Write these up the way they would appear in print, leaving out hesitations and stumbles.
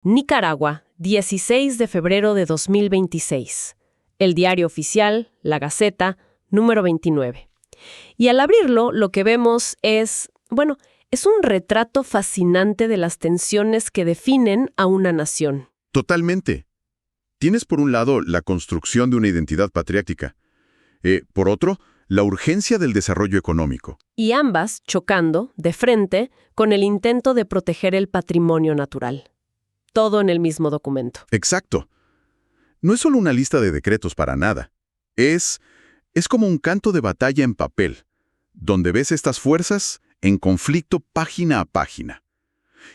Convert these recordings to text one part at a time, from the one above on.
Nicaragua, 16 de febrero de 2026. El diario oficial, La Gaceta, número 29. Y al abrirlo, lo que vemos es, es un retrato fascinante de las tensiones que definen a una nación. Totalmente. Tienes por un lado la construcción de una identidad patriótica. Por otro, la urgencia del desarrollo económico. Y ambas chocando, de frente, con el intento de proteger el patrimonio natural. Todo en el mismo documento. Exacto. No es solo una lista de decretos para nada. Es como un canto de batalla en papel, donde ves estas fuerzas en conflicto página a página.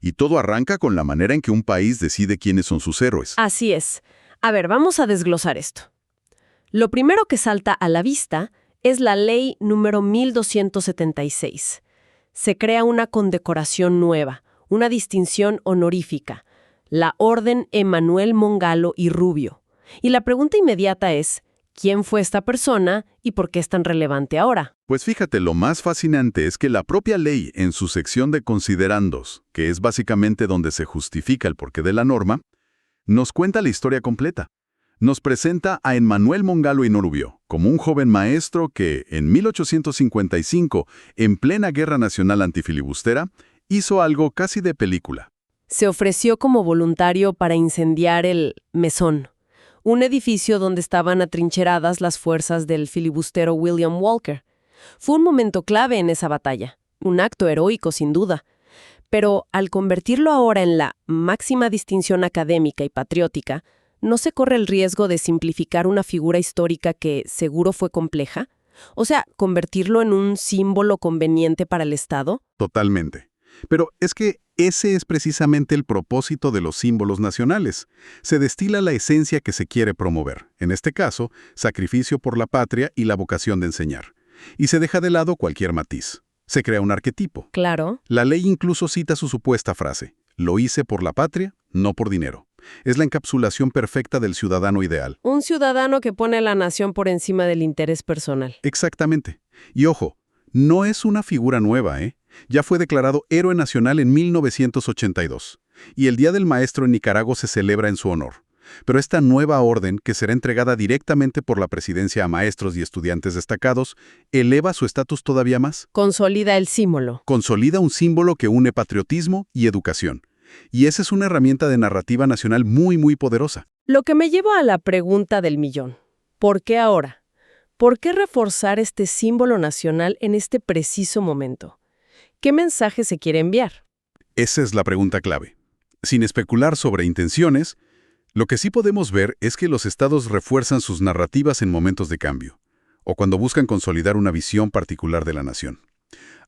Y todo arranca con la manera en que un país decide quiénes son sus héroes. Así es. A ver, vamos a desglosar esto. Lo primero que salta a la vista es la ley número 1276. Se crea una condecoración nueva, una distinción honorífica, la Orden Emanuel Mongalo y Rubio. Y la pregunta inmediata es, ¿quién fue esta persona y por qué es tan relevante ahora? Pues fíjate, lo más fascinante es que la propia ley, en su sección de considerandos, que es básicamente donde se justifica el porqué de la norma, nos cuenta la historia completa. Nos presenta a Emanuel Mongalo y Rubio como un joven maestro que, en 1855, en plena Guerra Nacional Antifilibustera, hizo algo casi de película. Se ofreció como voluntario para incendiar el Mesón, un edificio donde estaban atrincheradas las fuerzas del filibustero William Walker. Fue un momento clave en esa batalla, un acto heroico sin duda. Pero al convertirlo ahora en la máxima distinción académica y patriótica, ¿no se corre el riesgo de simplificar una figura histórica que seguro fue compleja? O sea, ¿convertirlo en un símbolo conveniente para el Estado? Totalmente. Pero es que ese es precisamente el propósito de los símbolos nacionales. Se destila la esencia que se quiere promover, en este caso, sacrificio por la patria y la vocación de enseñar. Y se deja de lado cualquier matiz. Se crea un arquetipo. Claro. La ley incluso cita su supuesta frase: «Lo hice por la patria, no por dinero». Es la encapsulación perfecta del ciudadano ideal. Un ciudadano que pone a la nación por encima del interés personal. Exactamente. Y ojo, no es una figura nueva, ¿eh? Ya fue declarado héroe nacional en 1982. Y el Día del Maestro en Nicaragua se celebra en su honor. Pero esta nueva orden, que será entregada directamente por la presidencia a maestros y estudiantes destacados, eleva su estatus todavía más. Consolida el símbolo. Consolida un símbolo que une patriotismo y educación. Y esa es una herramienta de narrativa nacional muy, muy poderosa. Lo que me lleva a la pregunta del millón. ¿Por qué ahora? ¿Por qué reforzar este símbolo nacional en este preciso momento? ¿Qué mensaje se quiere enviar? Esa es la pregunta clave. Sin especular sobre intenciones, lo que sí podemos ver es que los estados refuerzan sus narrativas en momentos de cambio, o cuando buscan consolidar una visión particular de la nación.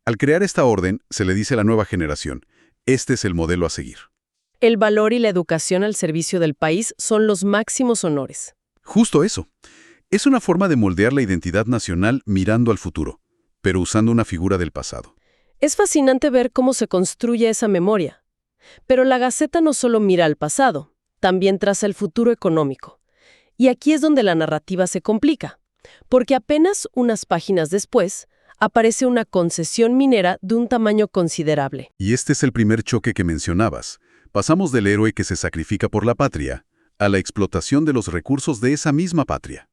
Al crear esta orden, se le dice a la nueva generación: este es el modelo a seguir. El valor y la educación al servicio del país son los máximos honores. Justo eso. Es una forma de moldear la identidad nacional mirando al futuro, pero usando una figura del pasado. Es fascinante ver cómo se construye esa memoria. Pero la Gaceta no solo mira al pasado, también traza el futuro económico. Y aquí es donde la narrativa se complica, porque apenas unas páginas después aparece una concesión minera de un tamaño considerable. Y este es el primer choque que mencionabas. Pasamos del héroe que se sacrifica por la patria a la explotación de los recursos de esa misma patria.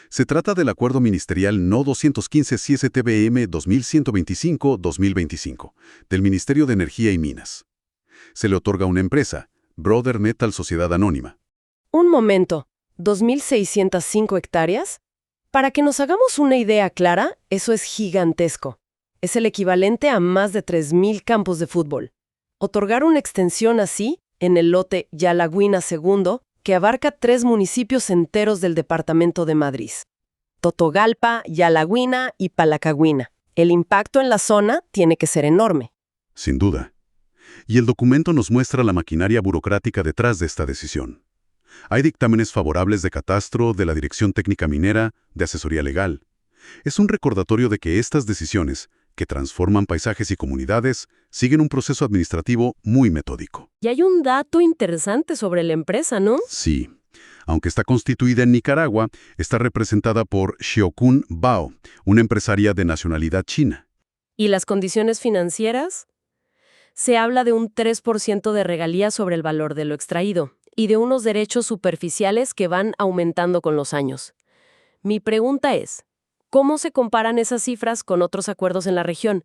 Se trata del Acuerdo Ministerial No. 215 CSTBM 2125-2025, del Ministerio de Energía y Minas. Se le otorga a una empresa, Brother Metal Sociedad Anónima. Un momento, ¿2.605 hectáreas? Para que nos hagamos una idea clara, eso es gigantesco. Es el equivalente a más de 3.000 campos de fútbol. Otorgar una extensión así, en el lote Yalaguina II, que abarca 3 municipios enteros del departamento de Madrid: Totogalpa, Yalaguina y Palacagüina. El impacto en la zona tiene que ser enorme. Sin duda. Y el documento nos muestra la maquinaria burocrática detrás de esta decisión. Hay dictámenes favorables de catastro, de la Dirección Técnica Minera, de asesoría legal. Es un recordatorio de que estas decisiones, que transforman paisajes y comunidades, siguen un proceso administrativo muy metódico. Y hay un dato interesante sobre la empresa, ¿no? Sí. Aunque está constituida en Nicaragua, está representada por Xiaokun Bao, una empresaria de nacionalidad china. ¿Y las condiciones financieras? se habla de un 3% de regalía sobre el valor de lo extraído y de unos derechos superficiales que van aumentando con los años. Mi pregunta es, ¿cómo se comparan esas cifras con otros acuerdos en la región?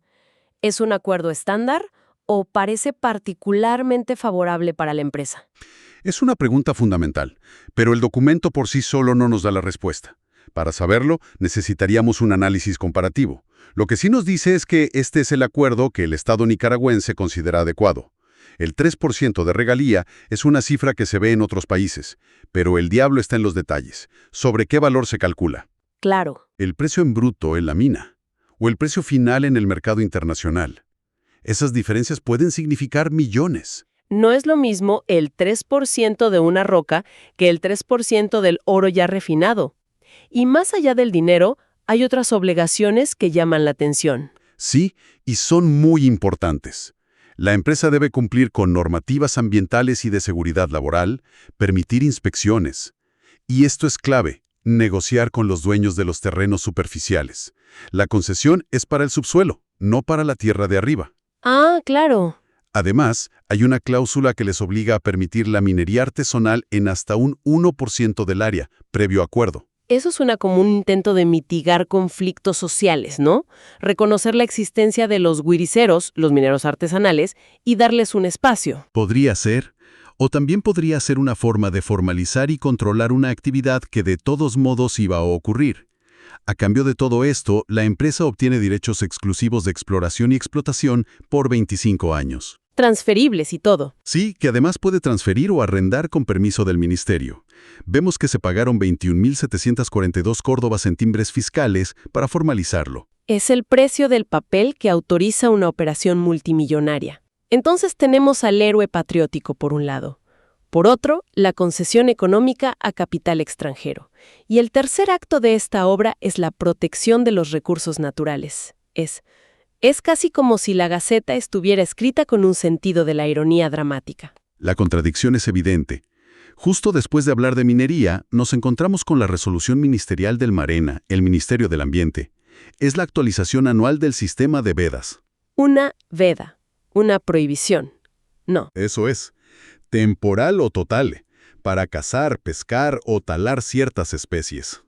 ¿Es un acuerdo estándar o parece particularmente favorable para la empresa? Es una pregunta fundamental, pero el documento por sí solo no nos da la respuesta. Para saberlo, necesitaríamos un análisis comparativo. Lo que sí nos dice es que este es el acuerdo que el Estado nicaragüense considera adecuado. El 3% de regalía es una cifra que se ve en otros países, pero el diablo está en los detalles. ¿Sobre qué valor se calcula? Claro. ¿El precio en bruto en la mina? ¿O el precio final en el mercado internacional? Esas diferencias pueden significar millones. No es lo mismo el 3% de una roca que el 3% del oro ya refinado. Y más allá del dinero, hay otras obligaciones que llaman la atención. Sí, y son muy importantes. La empresa debe cumplir con normativas ambientales y de seguridad laboral, permitir inspecciones. Y esto es clave, negociar con los dueños de los terrenos superficiales. La concesión es para el subsuelo, no para la tierra de arriba. Ah, claro. Además, hay una cláusula que les obliga a permitir la minería artesanal en hasta un 1% del área, previo acuerdo. Eso suena como un intento de mitigar conflictos sociales, ¿no? Reconocer la existencia de los guiriceros, los mineros artesanales, y darles un espacio. Podría ser, o también podría ser una forma de formalizar y controlar una actividad que de todos modos iba a ocurrir. A cambio de todo esto, la empresa obtiene derechos exclusivos de exploración y explotación por 25 años. Transferibles y todo. Sí, que además puede transferir o arrendar con permiso del ministerio. Vemos que se pagaron 21.742 córdobas en timbres fiscales para formalizarlo. Es el precio del papel que autoriza una operación multimillonaria. Entonces tenemos al héroe patriótico por un lado. Por otro, la concesión económica a capital extranjero. Y el tercer acto de esta obra es la protección de los recursos naturales. Es casi como si la Gaceta estuviera escrita con un sentido de la ironía dramática. La contradicción es evidente. Justo después de hablar de minería, nos encontramos con la resolución ministerial del Marena, el Ministerio del Ambiente. Es la actualización anual del sistema de vedas. Una veda, una prohibición. No. Eso es. Temporal o total, para cazar, pescar o talar ciertas especies.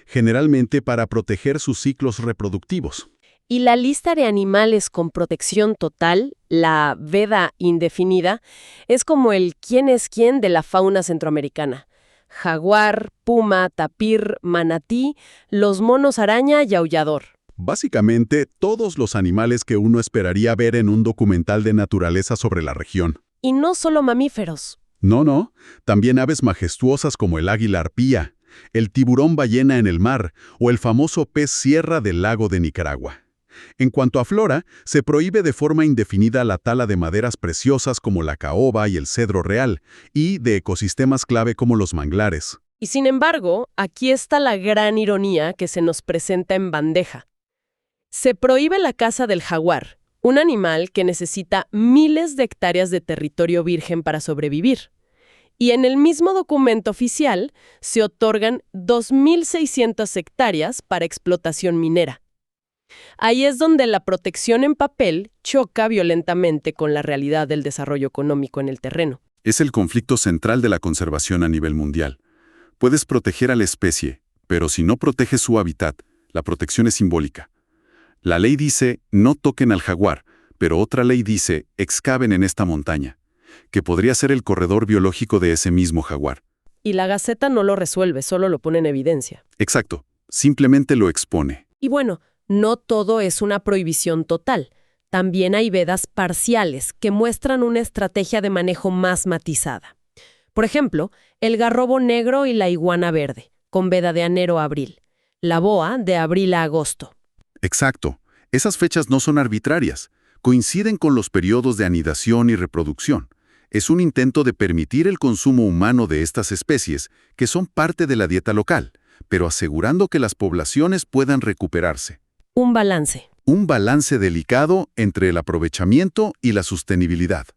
Generalmente para proteger sus ciclos reproductivos. Y la lista de animales con protección total, la veda indefinida, es como el quién es quién de la fauna centroamericana. Jaguar, puma, tapir, manatí, los monos araña y aullador. Básicamente, todos los animales que uno esperaría ver en un documental de naturaleza sobre la región. Y no solo mamíferos. No, también aves majestuosas como el águila arpía, el tiburón ballena en el mar o el famoso pez sierra del lago de Nicaragua. En cuanto a flora, se prohíbe de forma indefinida la tala de maderas preciosas como la caoba y el cedro real, y de ecosistemas clave como los manglares. Y sin embargo, aquí está la gran ironía que se nos presenta en bandeja. Se prohíbe la caza del jaguar, un animal que necesita miles de hectáreas de territorio virgen para sobrevivir. Y en el mismo documento oficial se otorgan 2.600 hectáreas para explotación minera. Ahí es donde la protección en papel choca violentamente con la realidad del desarrollo económico en el terreno. Es el conflicto central de la conservación a nivel mundial. Puedes proteger a la especie, pero si no proteges su hábitat, la protección es simbólica. La ley dice, no toquen al jaguar, pero otra ley dice, excaven en esta montaña, que podría ser el corredor biológico de ese mismo jaguar. Y la Gaceta no lo resuelve, solo lo pone en evidencia. Exacto, simplemente lo expone. Y bueno, no todo es una prohibición total. También hay vedas parciales que muestran una estrategia de manejo más matizada. Por ejemplo, el garrobo negro y la iguana verde, con veda de enero a abril. La boa de abril a agosto. Exacto. Esas fechas no son arbitrarias. Coinciden con los periodos de anidación y reproducción. Es un intento de permitir el consumo humano de estas especies, que son parte de la dieta local, pero asegurando que las poblaciones puedan recuperarse. Un balance. Un balance delicado entre el aprovechamiento y la sostenibilidad.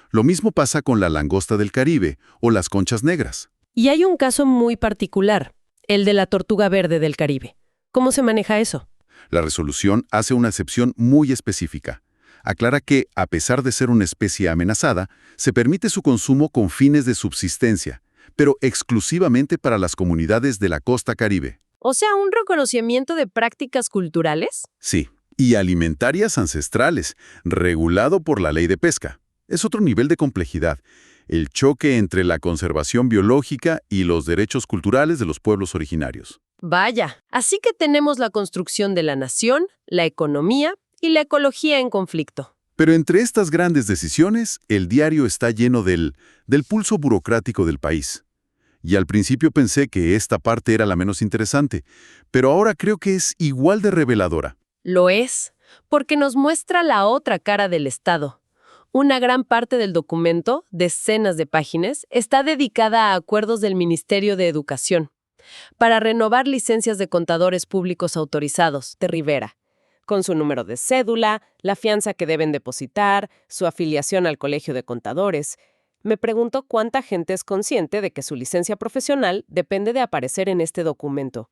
Lo mismo pasa con la langosta del Caribe o las conchas negras. Y hay un caso muy particular, el de la tortuga verde del Caribe. ¿Cómo se maneja eso? La resolución hace una excepción muy específica. Aclara que, a pesar de ser una especie amenazada, se permite su consumo con fines de subsistencia, pero exclusivamente para las comunidades de la costa Caribe. O sea, un reconocimiento de prácticas culturales. Sí, y alimentarias ancestrales, regulado por la ley de pesca. Es otro nivel de complejidad, el choque entre la conservación biológica y los derechos culturales de los pueblos originarios. Vaya, así que tenemos la construcción de la nación, la economía y la ecología en conflicto. Pero entre estas grandes decisiones, el diario está lleno del pulso burocrático del país. Y al principio pensé que esta parte era la menos interesante, pero ahora creo que es igual de reveladora. Lo es, porque nos muestra la otra cara del Estado. Una gran parte del documento, decenas de páginas, está dedicada a acuerdos del Ministerio de Educación para renovar licencias de contadores públicos autorizados de Rivera, con su número de cédula, la fianza que deben depositar, su afiliación al Colegio de Contadores. Me pregunto cuánta gente es consciente de que su licencia profesional depende de aparecer en este documento.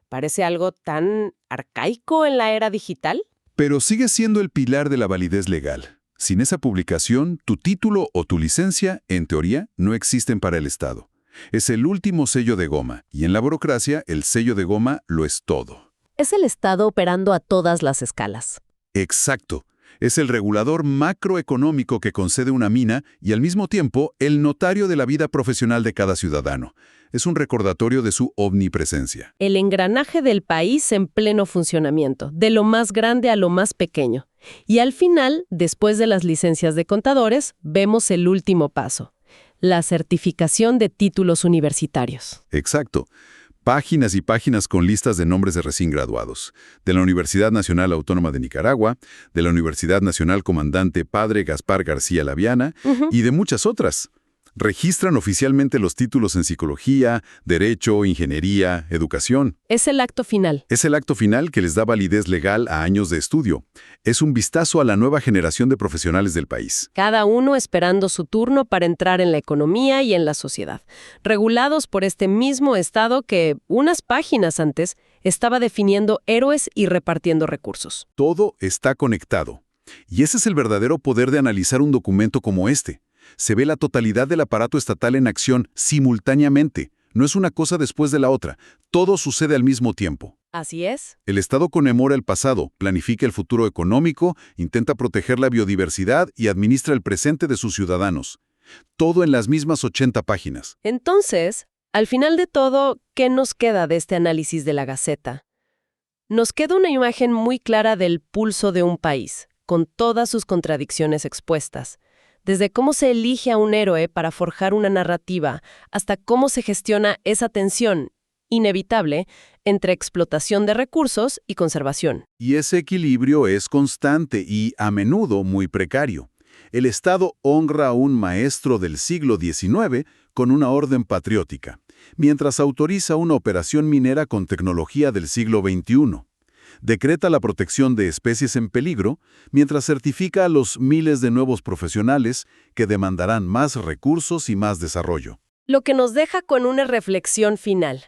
¿Parece algo tan arcaico en la era digital? Pero sigue siendo el pilar de la validez legal. Sin esa publicación, tu título o tu licencia, en teoría, no existen para el Estado. Es el último sello de goma, y en la burocracia, el sello de goma lo es todo. Es el Estado operando a todas las escalas. Exacto. Es el regulador macroeconómico que concede una mina y al mismo tiempo el notario de la vida profesional de cada ciudadano. Es un recordatorio de su omnipresencia. El engranaje del país en pleno funcionamiento, de lo más grande a lo más pequeño. Y al final, después de las licencias de contadores, vemos el último paso, la certificación de títulos universitarios. Exacto. Páginas y páginas con listas de nombres de recién graduados, de la Universidad Nacional Autónoma de Nicaragua, de la Universidad Nacional Comandante Padre Gaspar García Laviana y de muchas otras. Registran oficialmente los títulos en psicología, derecho, ingeniería, educación. Es el acto final. Es el acto final que les da validez legal a años de estudio. Es un vistazo a la nueva generación de profesionales del país. Cada uno esperando su turno para entrar en la economía y en la sociedad, regulados por este mismo Estado que, unas páginas antes, estaba definiendo héroes y repartiendo recursos. Todo está conectado. Y ese es el verdadero poder de analizar un documento como este. Se ve la totalidad del aparato estatal en acción simultáneamente. No es una cosa después de la otra. Todo sucede al mismo tiempo. Así es. El Estado conmemora el pasado, planifica el futuro económico, intenta proteger la biodiversidad y administra el presente de sus ciudadanos. Todo en las mismas 80 páginas. Entonces, al final de todo, ¿qué nos queda de este análisis de la Gaceta? Nos queda una imagen muy clara del pulso de un país, con todas sus contradicciones expuestas. Desde cómo se elige a un héroe para forjar una narrativa, hasta cómo se gestiona esa tensión inevitable entre explotación de recursos y conservación. Y ese equilibrio es constante y, a menudo, muy precario. El Estado honra a un maestro del siglo XIX con una orden patriótica, mientras autoriza una operación minera con tecnología del siglo XXI. Decreta la protección de especies en peligro, mientras certifica a los miles de nuevos profesionales que demandarán más recursos y más desarrollo. Lo que nos deja con una reflexión final,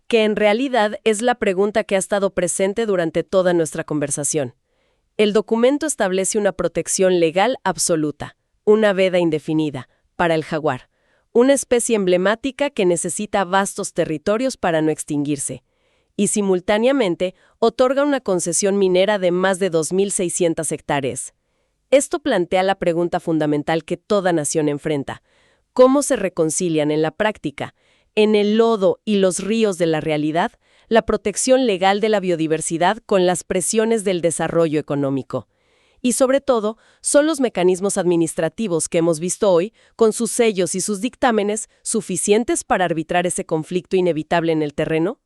que en realidad es la pregunta que ha estado presente durante toda nuestra conversación. El documento establece una protección legal absoluta, una veda indefinida, para el jaguar, una especie emblemática que necesita vastos territorios para no extinguirse, y simultáneamente otorga una concesión minera de más de 2.600 hectáreas. Esto plantea la pregunta fundamental que toda nación enfrenta. ¿Cómo se reconcilian en la práctica, en el lodo y los ríos de la realidad, la protección legal de la biodiversidad con las presiones del desarrollo económico? Y sobre todo, ¿son los mecanismos administrativos que hemos visto hoy, con sus sellos y sus dictámenes, suficientes para arbitrar ese conflicto inevitable en el terreno?